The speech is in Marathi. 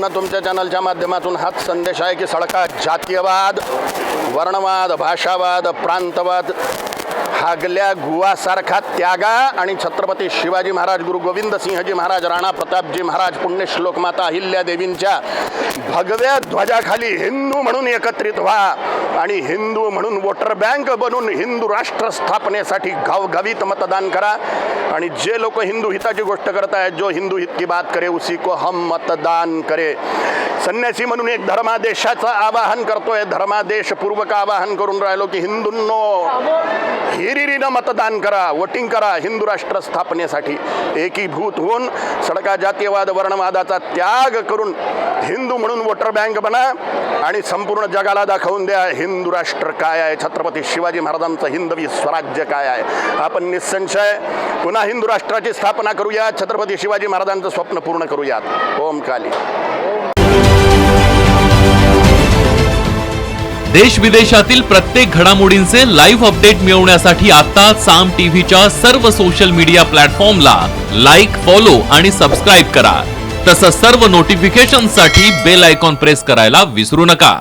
मित्रांनो, तुमच्या चॅनलच्या माध्यमातून हाच संदेश आहे की सडका जातीयवाद, वर्णवाद, भाषावाद, प्रांतवाद हागल्या गुवासारखा त्यागा आणि छत्रपती शिवाजी महाराज, गुरु गोविंद सिंहजी महाराज, राणा प्रतापजी महाराज, पुण्यश्लोक माता अहिल्यादेवींच्या भगव्या ध्वजाखाली हिंदू म्हणून एकत्रित व्हा आणि हिंदू म्हणून वोटर बँक बनून हिंदू राष्ट्र स्थापनेसाठी घवघवीत मतदान करा। आणि जे लोक हिंदू हिताची गोष्ट करत आहेत, जो हिंदू हित की बात करे उसी को हम मतदान करे। संन्यासी म्हणून एक धर्मादेशाचं आवाहन करतोय, धर्मादेशपूर्वक आवाहन करून राहिलो की हिंदूंनो हिरिरीनं मतदान करा, वोटिंग करा हिंदू राष्ट्र स्थापनेसाठी। एकीभूत होऊन सडका जातीयवाद वर्णवादाचा त्याग करून हिंदू म्हणून वोटर बँक बना आणि संपूर्ण जगाला दाखवून द्या हिंदू राष्ट्र काय आहे, छत्रपती शिवाजी महाराजांचं हिंदवी स्वराज्य काय आहे। आपण निसंशय पुन्हा हिंदू राष्ट्राची स्थापना करूया, छत्रपती शिवाजी महाराजांचं स्वप्न पूर्ण करूयात। ओम काली। देश विदेशातील प्रत्येक घडामोडींचे लाईव्ह अपडेट मिळवण्यासाठी आता साम टीव्हीच्या सर्व सोशल मीडिया प्लॅटफॉर्मला लाईक, फॉलो आणि सबस्क्राइब करा। तसंच सर्व नोटिफिकेशनसाठी बेल आयकॉन प्रेस करायला विसरू नका।